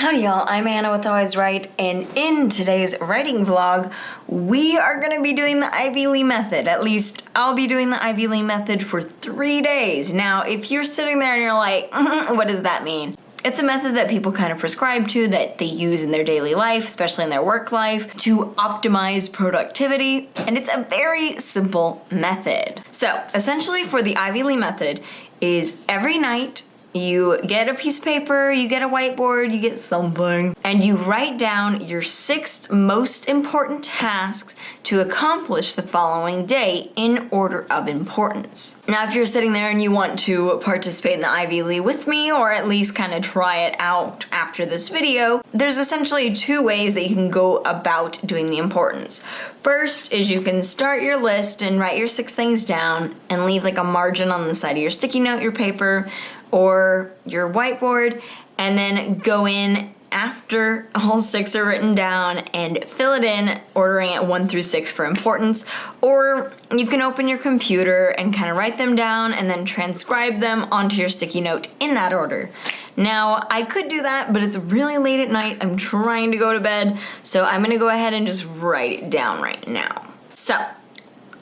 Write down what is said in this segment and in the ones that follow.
Howdy y'all, I'm Anna with Always Right, and in today's writing vlog, we are going to be doing the Ivy Lee method. At least, I'll be doing the Ivy Lee method for 3 days. Now, if you're sitting there and you're like, what does that mean? It's a method that people kind of prescribe to, that they use in their daily life, especially in their work life, to optimize productivity, and it's a very simple method. So, essentially for the Ivy Lee method is every night, you get a piece of paper, you get a whiteboard, you get something, and you write down your 6 most important tasks to accomplish the following day in order of importance. Now, if you're sitting there and you want to participate in the Ivy Lee with me, or at least kind of try it out after this video, there's essentially 2 ways that you can go about doing the importance. First is you can start your list and write your 6 things down and leave like a margin on the side of your sticky note, your paper, or your whiteboard, and then go in after all 6 are written down and fill it in, ordering it 1 through 6 for importance. Or you can open your computer and kind of write them down and then transcribe them onto your sticky note in that order. Now, I could do that, but it's really late at night. I'm trying to go to bed, so I'm gonna go ahead and just write it down right now. So,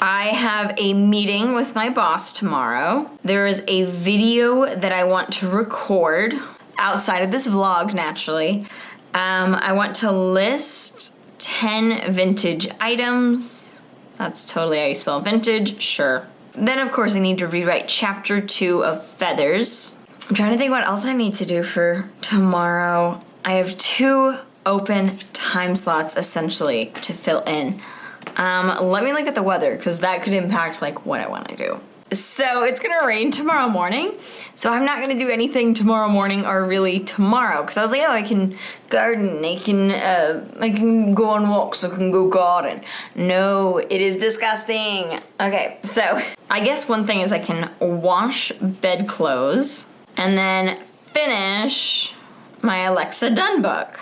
I have a meeting with my boss tomorrow. There is a video that I want to record outside of this vlog, naturally. I want to list 10 vintage items. That's totally how you spell vintage, sure. Then, of course, I need to rewrite chapter 2 of Feathers. I'm trying to think what else I need to do for tomorrow. I have 2 open time slots, essentially, to fill in. Let me look at the weather, because that could impact like what I want to do. So it's gonna rain tomorrow morning, so I'm not gonna do anything tomorrow morning or really tomorrow, because I was like, oh, I can garden, I can go on walks, I can go garden. No, it is disgusting. Okay, so I guess one thing is I can wash bedclothes and then finish my Alexa Done book.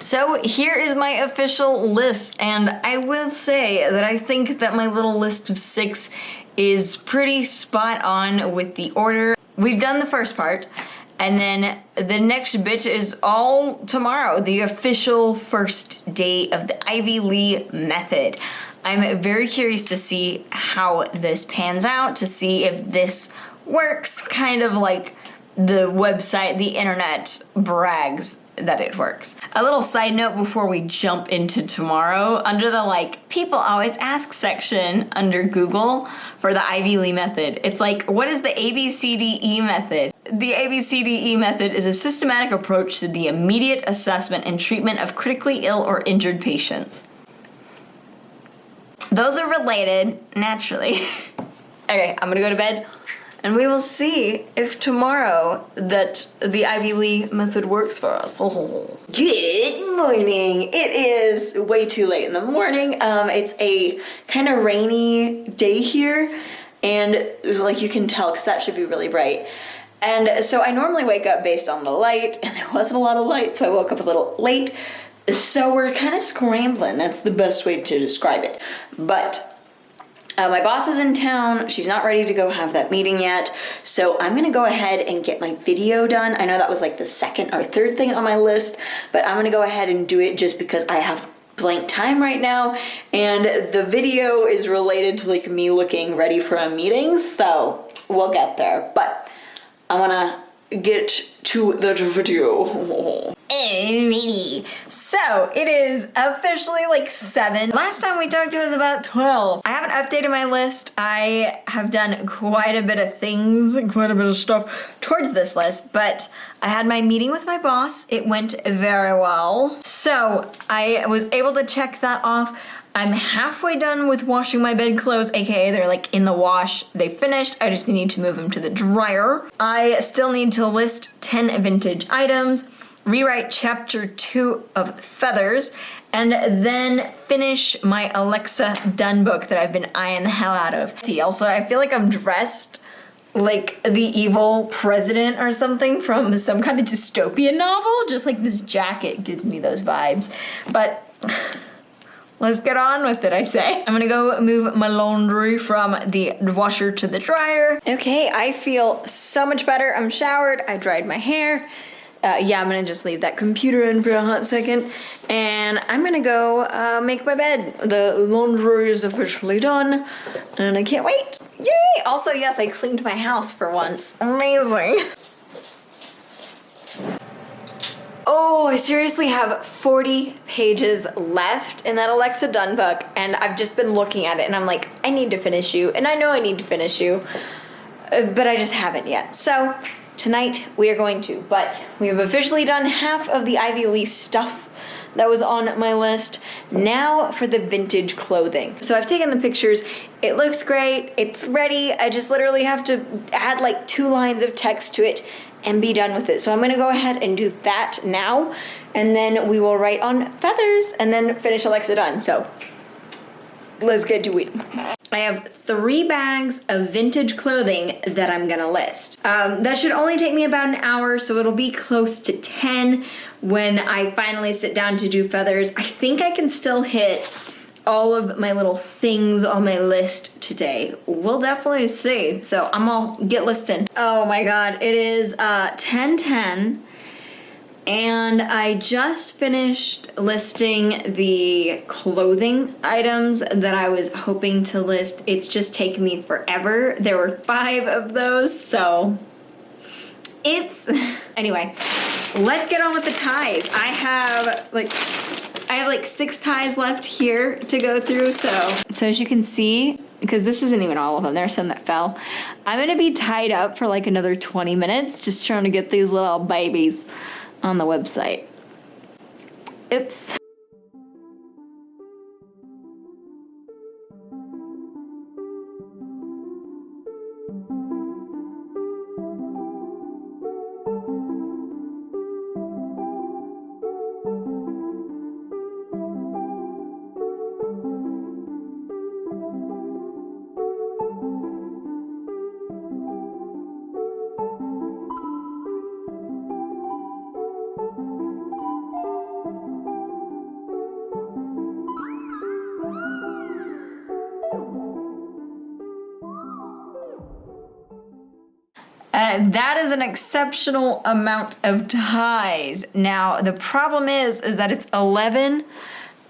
So here is my official list, and I will say that I think that my little list of 6 is pretty spot on with the order. We've done the first part, and then the next bit is all tomorrow, the official first day of the Ivy Lee method. I'm very curious to see how this pans out, to see if this works, kind of like the website, the internet brags that it works. A little side note before we jump into tomorrow, under the like people always ask section under Google for the Ivy Lee method, it's like, what is the ABCDE method? The ABCDE method is a systematic approach to the immediate assessment and treatment of critically ill or injured patients. Those are related, naturally. Okay, I'm gonna go to bed. And we will see if tomorrow that the Ivy Lee method works for us. Oh. Good morning. It is way too late in the morning. It's a kind of rainy day here, and like you can tell, because that should be really bright. And so I normally wake up based on the light, and there wasn't a lot of light, so I woke up a little late. So we're kind of scrambling. That's the best way to describe it. But my boss is in town. She's not ready to go have that meeting yet. So I'm gonna go ahead and get my video done. I know that was like the 2nd or 3rd thing on my list, but I'm gonna go ahead and do it just because I have blank time right now. And the video is related to like me looking ready for a meeting. So we'll get there. But I wanna get to the video. Alrighty. So it is officially like 7. Last time we talked, it was about 12. I haven't updated my list. I have done quite a bit of things, quite a bit of stuff towards this list, but I had my meeting with my boss. It went very well. So I was able to check that off. I'm halfway done with washing my bedclothes, aka they're like in the wash. They finished, I just need to move them to the dryer. I still need to list 10 vintage items, rewrite chapter 2 of Feathers, and then finish my Alexa Done book that I've been eyeing the hell out of. Also, I feel like I'm dressed like the evil president or something from some kind of dystopian novel. Just like this jacket gives me those vibes. But let's get on with it, I say. I'm gonna go move my laundry from the washer to the dryer. Okay, I feel so much better. I'm showered, I dried my hair, yeah, I'm gonna just leave that computer in for a hot second, and I'm gonna go make my bed. The laundry is officially done, and I can't wait. Yay! Also, yes, I cleaned my house for once. Amazing. Oh, I seriously have 40 pages left in that Alexa Dunn book, and I've just been looking at it, and I'm like, I need to finish you, and I know I need to finish you, but I just haven't yet. So tonight we are going to, but we have officially done half of the Ivy Lee stuff that was on my list. Now for the vintage clothing. So I've taken the pictures. It looks great. It's ready. I just literally have to add like 2 lines of text to it and be done with it. So I'm gonna go ahead and do that now, and then we will write on feathers and then finish Alexa Dunn. So let's get to it. I have 3 bags of vintage clothing that I'm gonna list. That should only take me about an hour, so it'll be close to 10 when I finally sit down to do feathers. I think I can still hit all of my little things on my list today. We'll definitely see. So I'm gonna get listing. Oh my God, it is 10:10. And I just finished listing the clothing items that I was hoping to list. It's just taken me forever. There were 5 of those, so anyway, let's get on with the ties. I have like 6 ties left here to go through, so as you can see, because this isn't even all of them, there's some that fell. I'm gonna be tied up for like another 20 minutes just trying to get these little babies on the website. Oops. That is an exceptional amount of ties. Now, the problem is that it's 11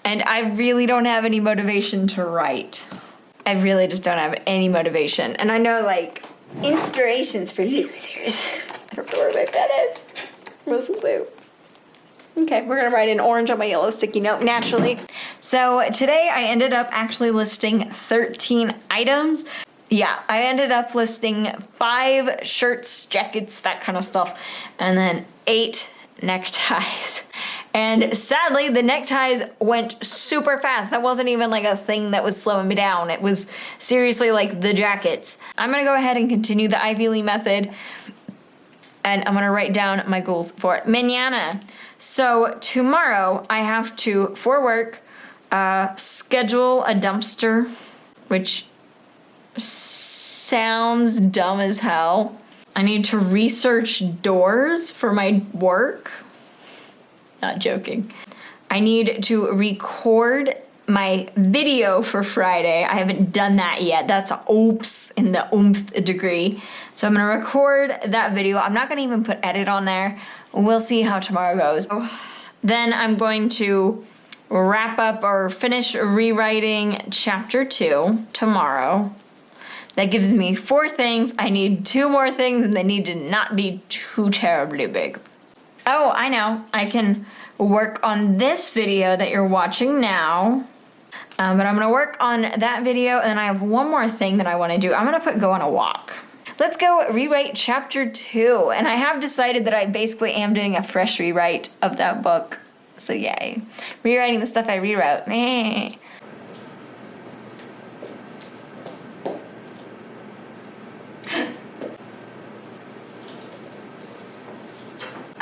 and I really don't have any motivation to write. I really just don't have any motivation. And I know, like, inspirations for losers. I don't know where my pen is. Where's the glue? Okay, we're gonna write in orange on my yellow sticky note naturally. So today I ended up actually listing 13 items. Yeah, I ended up listing 5 shirts, jackets, that kind of stuff, and then 8 neckties. And sadly, the neckties went super fast. That wasn't even like a thing that was slowing me down. It was seriously like the jackets. I'm gonna go ahead and continue the Ivy Lee method, and I'm gonna write down my goals for mañana. So tomorrow I have to, for work, schedule a dumpster, which sounds dumb as hell. I need to research doors for my work. Not joking. I need to record my video for Friday. I haven't done that yet. That's oops in the oomph degree. So I'm gonna record that video. I'm not gonna even put edit on there. We'll see how tomorrow goes. Then I'm going to wrap up or finish rewriting chapter 2 tomorrow. That gives me 4 things. I need 2 more things, and they need to not be too terribly big. Oh, I know. I can work on this video that you're watching now. But I'm gonna work on that video, and then I have one more thing that I wanna do. I'm gonna put go on a walk. Let's go rewrite chapter 2. And I have decided that I basically am doing a fresh rewrite of that book. So yay. Rewriting the stuff I rewrote.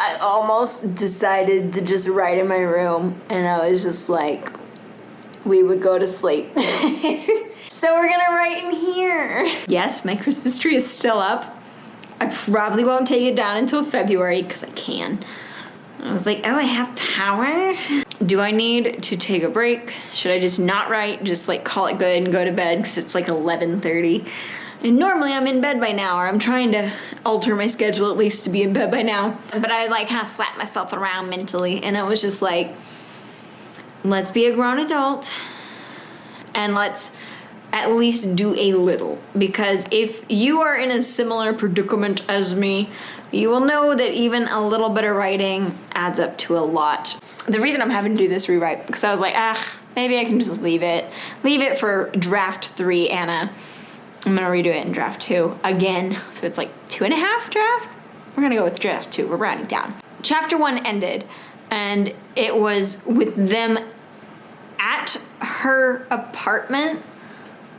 I almost decided to just write in my room, and I was just like, we would go to sleep. So we're gonna write in here. Yes, my Christmas tree is still up. I probably won't take it down until February because I can. I was like, oh, I have power? Do I need to take a break? Should I just not write, just like call it good and go to bed because it's like 11:30? And normally I'm in bed by now, or I'm trying to alter my schedule at least to be in bed by now. But I like kind of slapped myself around mentally, and I was just like, let's be a grown adult and let's at least do a little. Because if you are in a similar predicament as me, you will know that even a little bit of writing adds up to a lot. The reason I'm having to do this rewrite, because I was like, maybe I can just leave it. Leave it for draft 3, Anna. I'm gonna redo it in draft 2 again. So it's like 2.5 draft? We're gonna go with draft 2, we're rounding down. Chapter 1 ended, and it was with them at her apartment.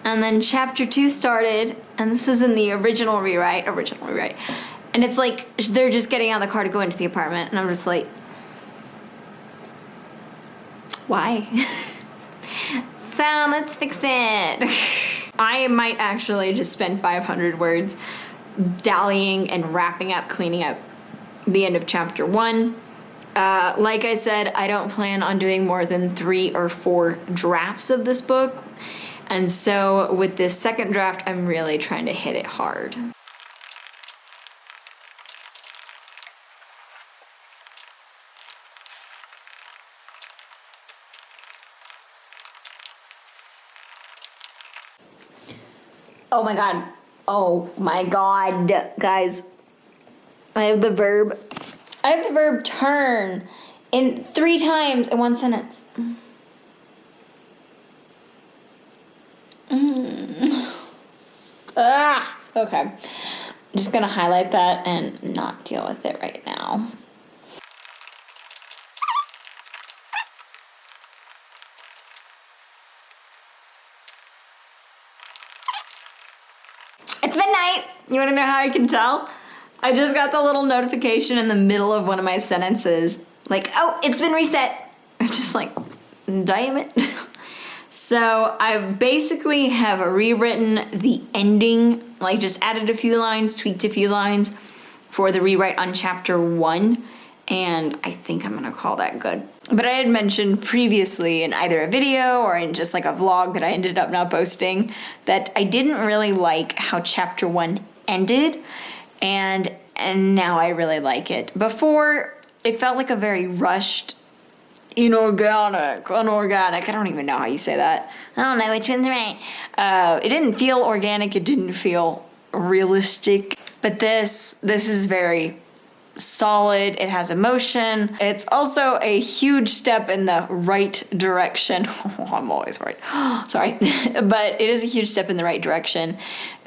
And then chapter 2 started, and this is in the original rewrite. And it's like, they're just getting out of the car to go into the apartment, and I'm just like, why? So let's fix it. I might actually just spend 500 words dallying and wrapping up, cleaning up the end of chapter 1. Like I said, I don't plan on doing more than 3 or 4 drafts of this book. And so with this second draft, I'm really trying to hit it hard. Oh my god. Oh my god, guys. I have the verb turn in 3 times in 1 sentence. Okay. I'm just gonna highlight that and not deal with it right now. It's midnight. You wanna know how I can tell? I just got the little notification in the middle of one of my sentences, like, oh, it's been reset. I'm just like, damn it. So I basically have rewritten the ending, like just added a few lines, tweaked a few lines for the rewrite on chapter 1, and I think I'm gonna call that good. But I had mentioned previously in either a video or in just like a vlog that I ended up not posting that I didn't really like how chapter 1 ended, and now I really like it. Before, it felt like a very rushed, unorganic, I don't even know how you say that. I don't know which one's right. It didn't feel organic, it didn't feel realistic, but this is very solid, it has emotion. It's also a huge step in the right direction. I'm always right. Sorry. But it is a huge step in the right direction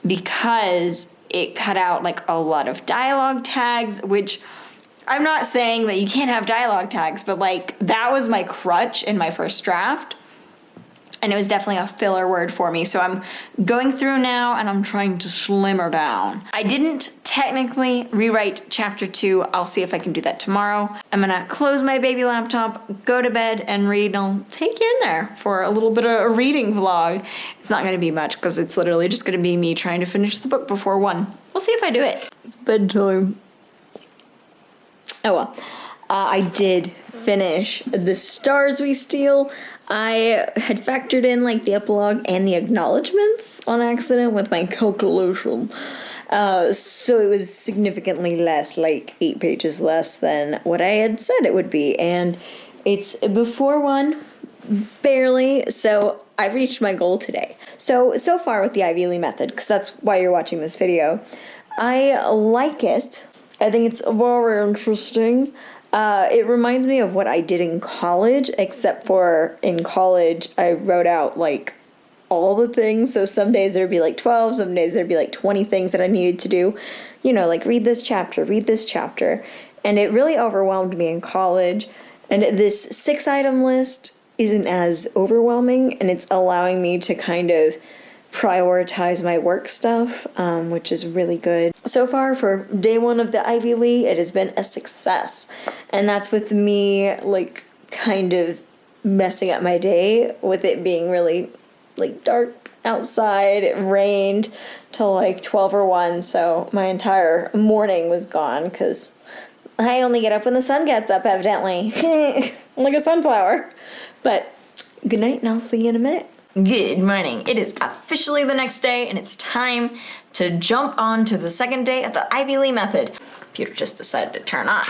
because it cut out like a lot of dialogue tags, which I'm not saying that you can't have dialogue tags, but like that was my crutch in my first draft. And it was definitely a filler word for me. So I'm going through now and I'm trying to slim her down. I didn't technically rewrite chapter 2. I'll see if I can do that tomorrow. I'm gonna close my baby laptop, go to bed and read. I'll take you in there for a little bit of a reading vlog. It's not gonna be much because it's literally just gonna be me trying to finish the book before 1. We'll see if I do it. It's bedtime. Oh well. I did finish The Stars We Steal. I had factored in like the epilogue and the acknowledgements on accident with my calculation. So it was significantly less, like 8 pages less than what I had said it would be. And it's before 1, barely, so I've reached my goal today. So far with the Ivy Lee method, because that's why you're watching this video, I like it. I think it's very interesting. It reminds me of what I did in college, except for in college I wrote out like all the things. So some days there'd be like 12, some days there'd be like 20 things that I needed to do. You know, like read this chapter. And it really overwhelmed me in college. And this 6-item list isn't as overwhelming, and it's allowing me to kind of prioritize my work stuff, which is really good. So far for day 1 of the Ivy Lee, it has been a success. And that's with me like kind of messing up my day with it being really like dark outside. It rained till like 12 or 1, so my entire morning was gone because I only get up when the sun gets up, evidently. Like a sunflower. But good night, and I'll see you in a minute. Good morning. It is officially the next day and it's time to jump on to the second day of the Ivy Lee method. Computer just decided to turn on.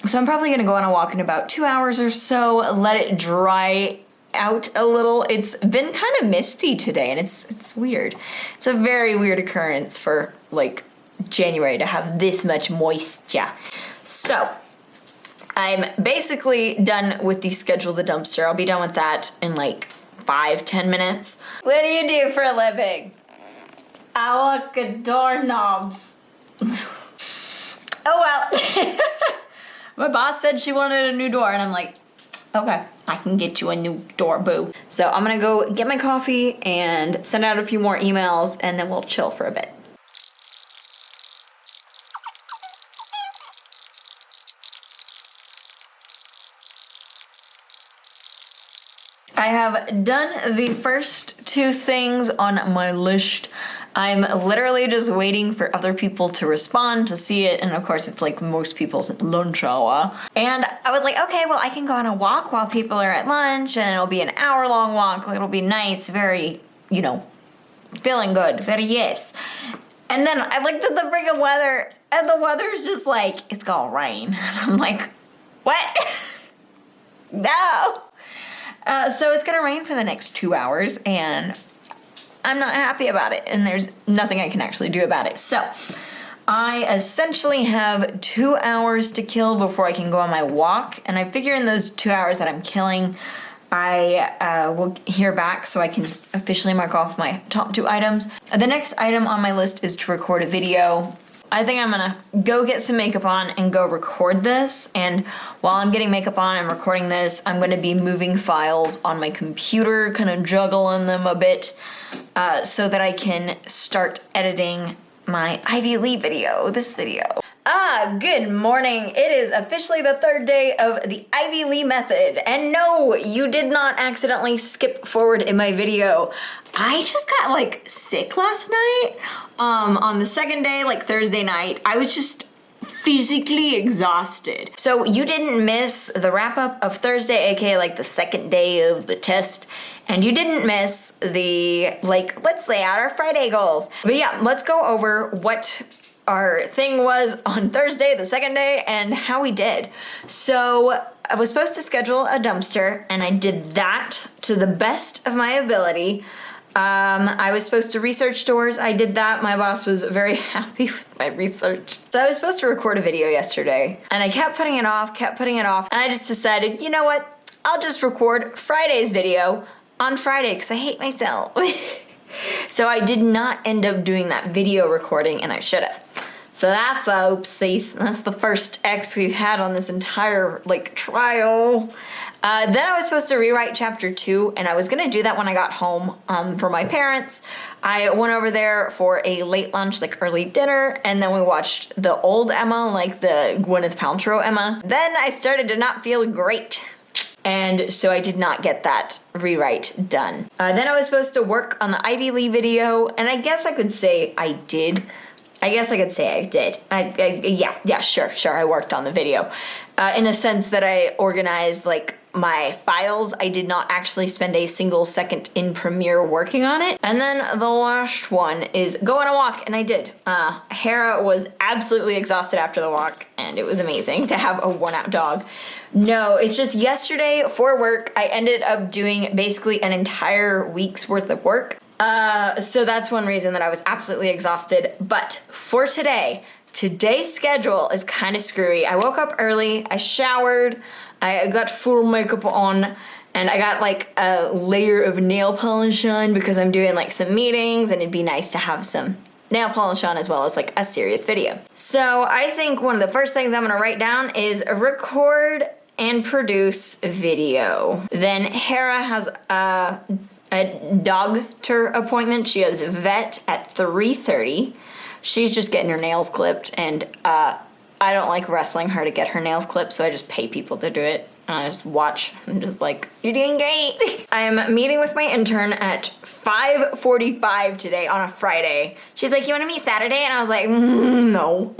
So I'm probably gonna go on a walk in about 2 hours or so, let it dry out a little. It's been kind of misty today and it's weird. It's a very weird occurrence for like January to have this much moisture. So I'm basically done with the schedule the dumpster. I'll be done with that in like 5-10 minutes. What do you do for a living? I look at doorknobs. Oh well. My boss said she wanted a new door and I'm like, okay, I can get you a new door, boo. So I'm gonna go get my coffee and send out a few more emails and then we'll chill for a bit. I have done the first two things on my list. I'm literally just waiting for other people to respond to see it, and of course it's like most people's lunch hour. And I was like, okay, well I can go on a walk while people are at lunch, and it'll be an hour-long walk. It'll be nice, very, you know, feeling good, very yes. And then I looked at the freaking weather, and the weather's just like, it's gonna rain. And I'm like, what? No. So it's gonna rain for the next 2 hours and I'm not happy about it and there's nothing I can actually do about it. So I essentially have 2 hours to kill before I can go on my walk, and I figure in those 2 hours that I'm killing, I will hear back so I can officially mark off my top 2 items. The next item on my list is to record a video. I think I'm gonna go get some makeup on and go record this, and while I'm getting makeup on and recording this, I'm gonna be moving files on my computer, kind of juggling them a bit, so that I can start editing my Ivy Lee video, this video. Good morning. It is officially the third day of the Ivy Lee method, and no, you did not accidentally skip forward in my video. I just got like sick last night. On the second day, like Thursday night, I was just physically exhausted. So you didn't miss the wrap up of Thursday, aka like the second day of the test, and you didn't miss the, like, let's lay out our Friday goals. But yeah, let's go over what our thing was on Thursday, the second day, and how we did. So I was supposed to schedule a dumpster, and I did that to the best of my ability. I was supposed to research stores. I did that. My boss was very happy with my research. So I was supposed to record a video yesterday, and I kept putting it off, and I just decided, you know what? I'll just record Friday's video on Friday because I hate myself. So I did not end up doing that video recording, and I should have. So that's oopsies. That's the first X we've had on this entire like trial. Then I was supposed to rewrite chapter 2, and I was gonna do that when I got home for my parents. I went over there for a late lunch, like early dinner, and then we watched the old Emma, like the Gwyneth Paltrow Emma. Then I started to not feel great, and so I did not get that rewrite done. Then I was supposed to work on the Ivy Lee video, and I guess I could say I did. Yeah, sure, I worked on the video. In a sense that I organized like my files. I did not actually spend a single second in Premiere working on it. And then the last one is go on a walk, and I did. Hera was absolutely exhausted after the walk, and it was amazing to have a worn-out dog. No, it's just yesterday for work, I ended up doing basically an entire week's worth of work. So that's one reason that I was absolutely exhausted. But for today's schedule is kind of screwy. I woke up early, I showered, I got full makeup on, and I got like a layer of nail polish on because I'm doing like some meetings, and it'd be nice to have some nail polish on as well as like a serious video. So I think one of the first things I'm gonna write down is record and produce video. Then Hera has a doctor appointment. She has a vet at 3:30. She's just getting her nails clipped, and I don't like wrestling her to get her nails clipped, so I just pay people to do it. I just watch. I'm just like, you're doing great. I'm meeting with my intern at 5:45 today on a Friday. She's like, you wanna meet Saturday? And I was like, no.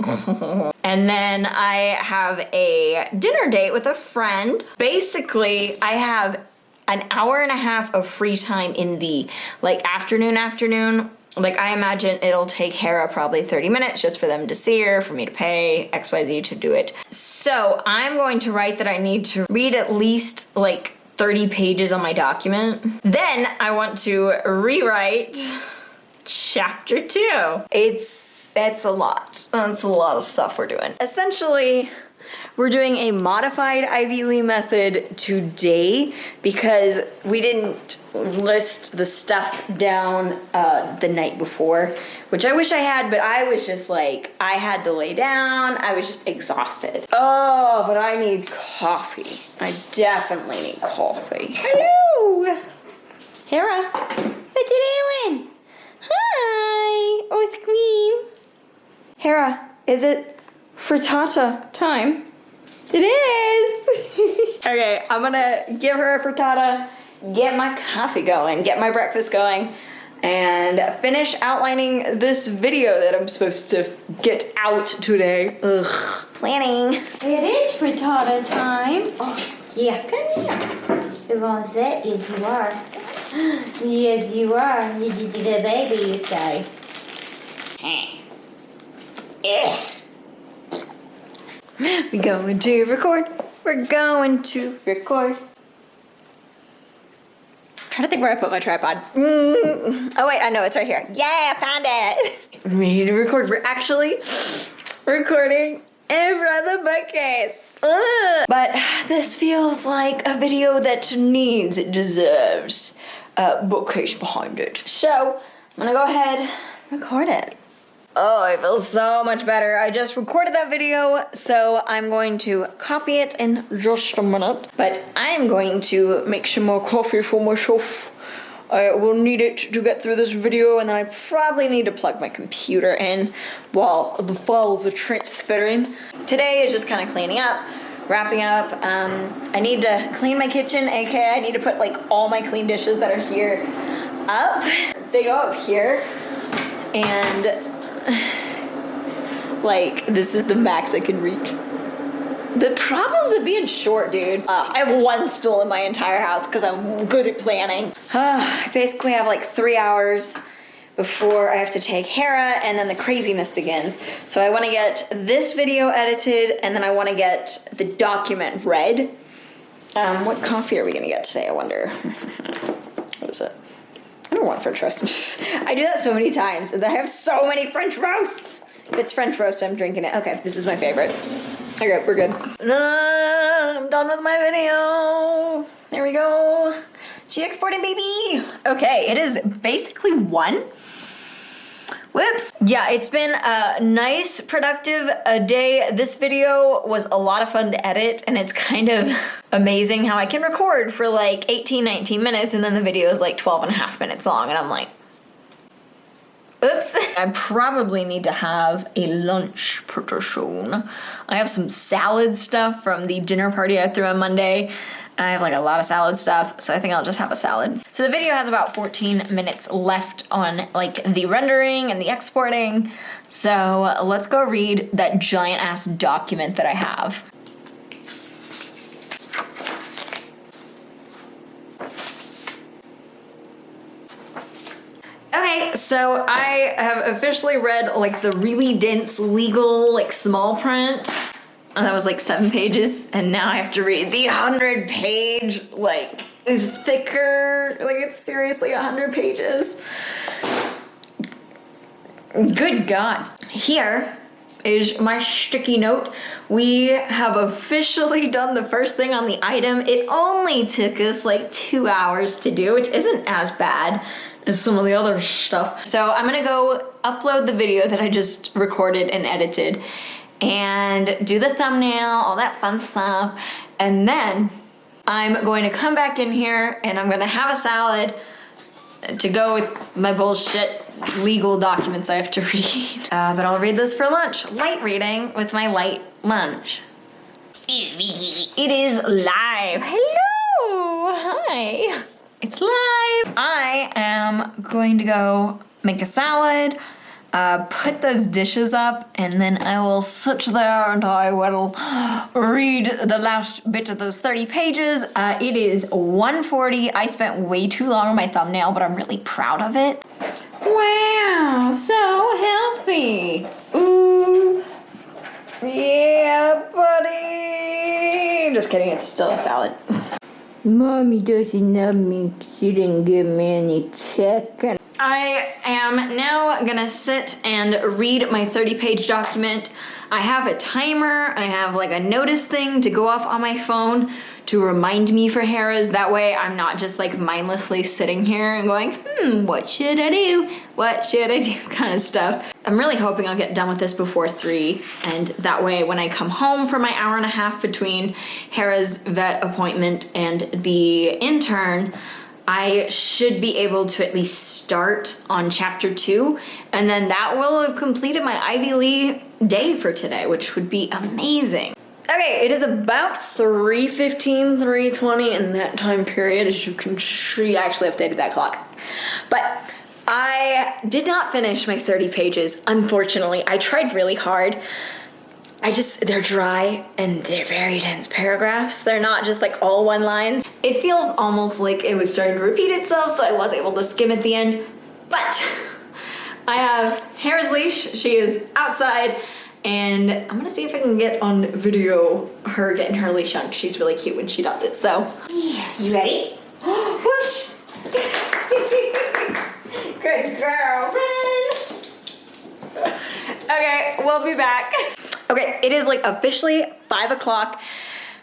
And then I have a dinner date with a friend. Basically, I have an hour and a half of free time in the like afternoon. Like I imagine it'll take Hera probably 30 minutes just for them to see her, for me to pay XYZ to do it. So I'm going to write that I need to read at least like 30 pages on my document. Then I want to rewrite chapter 2. It's a lot. That's a lot of stuff we're doing. Essentially, we're doing a modified Ivy Lee method today because we didn't list the stuff down the night before, which I wish I had, but I was just like, I had to lay down. I was just exhausted. Oh, but I need coffee. I definitely need coffee. Hello! Hera, what you doing? Hi! Oh, it's Queen. Hera, is it frittata time? It is! Okay, I'm gonna give her a frittata, get my coffee going, get my breakfast going, and finish outlining this video that I'm supposed to get out today. Ugh. Planning. It is frittata time. Oh, yeah, come here. Well, that is you are. Yes, you are. You did the baby, you say. We're going to record. We're going to record. Trying to think where I put my tripod. Oh wait, I know it's right here. Yeah, I found it. We need to record. We're actually recording in front of the bookcase. Ugh. But this feels like a video that it deserves a bookcase behind it. So I'm gonna go ahead and record it. Oh, I feel so much better. I just recorded that video, so I'm going to copy it in just a minute. But I'm going to make some more coffee for myself. I will need it to get through this video, and then I probably need to plug my computer in while the files are transferring. Today is just kind of cleaning up, wrapping up. I need to clean my kitchen, aka I need to put like all my clean dishes that are here up. They go up here, and like, this is the max I can reach. The problems of being short, dude. I have one stool in my entire house because I'm good at planning. I basically have like 3 hours before I have to take Hera, and then the craziness begins. So I want to get this video edited, and then I want to get the document read. What coffee are we gonna get today, I wonder? What is it? I don't want French roast. I do that so many times. I have so many French roasts. If it's French roast, I'm drinking it. Okay, this is my favorite. Okay, we're good. I'm done with my video. There we go. She exporting, baby. Okay, it is basically 1. Whoops. Yeah, it's been a nice, productive day. This video was a lot of fun to edit, and it's kind of amazing how I can record for like 18, 19 minutes, and then the video is like 12 and a half minutes long, and I'm like, oops. I probably need to have a lunch pretty soon. I have some salad stuff from the dinner party I threw on Monday. I have like a lot of salad stuff, so I think I'll just have a salad. So the video has about 14 minutes left on like the rendering and the exporting. So let's go read that giant ass document that I have. Okay, so I have officially read like the really dense legal like small print. And that was like 7 pages, and now I have to read the 100-page, like, thicker, like it's seriously 100 pages. Good God. Here is my sticky note. We have officially done the first thing on the item. It only took us like 2 hours to do, which isn't as bad as some of the other stuff. So I'm gonna go upload the video that I just recorded and edited, and do the thumbnail, all that fun stuff. And then I'm going to come back in here and I'm gonna have a salad to go with my bullshit legal documents I have to read. But I'll read this for lunch. Light reading with my light lunch. It is live. Hello, hi. It's live. I am going to go make a salad. put those dishes up, and then I will sit there and I will read the last bit of those 30 pages. It is 1:40. I spent way too long on my thumbnail, but I'm really proud of it. Wow, so healthy. Ooh. Yeah, buddy. Just kidding, it's still a salad. Mommy doesn't love me. She didn't give me any chicken. I am now gonna sit and read my 30-page document. I have a timer, I have like a notice thing to go off on my phone to remind me for Harrah's. That way I'm not just like mindlessly sitting here and going, what should I do? What should I do? Kind of stuff. I'm really hoping I'll get done with this before 3, and that way when I come home for my hour and a half between Harrah's vet appointment and the intern, I should be able to at least start on chapter 2, and then that will have completed my Ivy Lee day for today, which would be amazing. Okay, it is about 3:15, 3:20 in that time period, as you can see. I actually updated that clock. But I did not finish my 30 pages, unfortunately. I tried really hard. They're dry and they're very dense paragraphs. They're not just like all one lines. It feels almost like it was starting to repeat itself, so I was able to skim at the end. But I have Harrah's leash. She is outside, and I'm gonna see if I can get on video her getting her leash on. She's really cute when she does it, so. Yeah, you ready? Whoosh! Good girl, run! Okay, we'll be back. Okay, it is like officially 5 o'clock.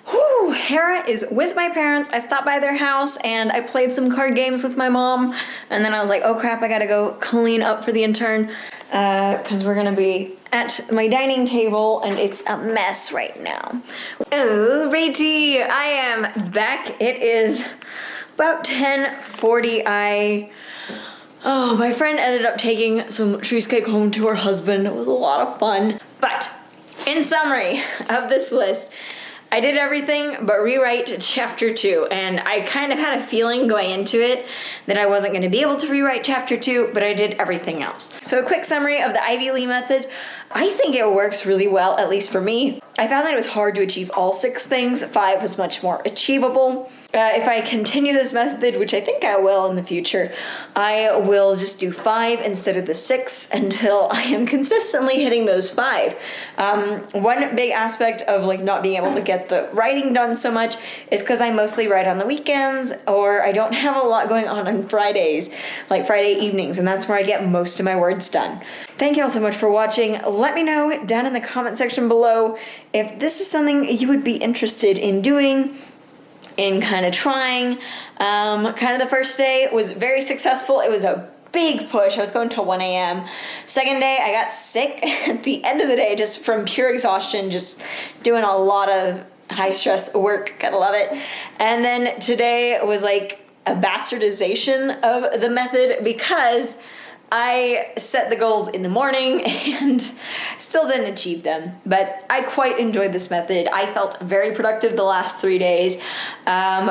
Whew, Harrah is with my parents. I stopped by their house and I played some card games with my mom. And then I was like, oh crap, I gotta go clean up for the intern. Cause we're gonna be at my dining table and it's a mess right now. Oh, Righty, I am back. It is about 10:40. My friend ended up taking some cheesecake home to her husband. It was a lot of fun. But in summary of this list, I did everything but rewrite chapter 2, and I kind of had a feeling going into it that I wasn't going to be able to rewrite chapter 2, but I did everything else. So a quick summary of the Ivy Lee method. I think it works really well, at least for me. I found that it was hard to achieve all 6 things. 5 was much more achievable. If I continue this method, which I think I will in the future, I will just do 5 instead of the 6 until I am consistently hitting those 5. One big aspect of like not being able to get the writing done so much is because I mostly write on the weekends, or I don't have a lot going on Fridays, like Friday evenings, and that's where I get most of my words done. Thank you all so much for watching. Let me know down in the comment section below if this is something you would be interested in doing, in kind of trying. Kind of the first day was very successful. It was a big push. I was going till 1 a.m. Second day, I got sick at the end of the day just from pure exhaustion, just doing a lot of high stress work. Gotta love it. And then today was like a bastardization of the method because I set the goals in the morning and still didn't achieve them, but I quite enjoyed this method. I felt very productive the last 3 days.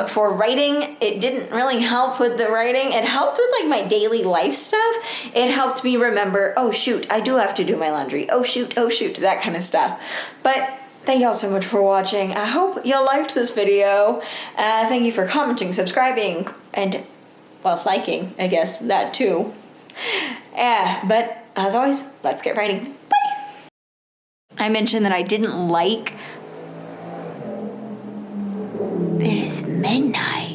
For writing, it didn't really help with the writing. It helped with like my daily life stuff. It helped me remember, oh shoot, I do have to do my laundry. Oh shoot, that kind of stuff. But thank you all so much for watching. I hope you liked this video. Thank you for commenting, subscribing, and, well, liking, I guess, that too. Yeah, but as always, let's get writing. Bye! I mentioned that I didn't like... It is midnight.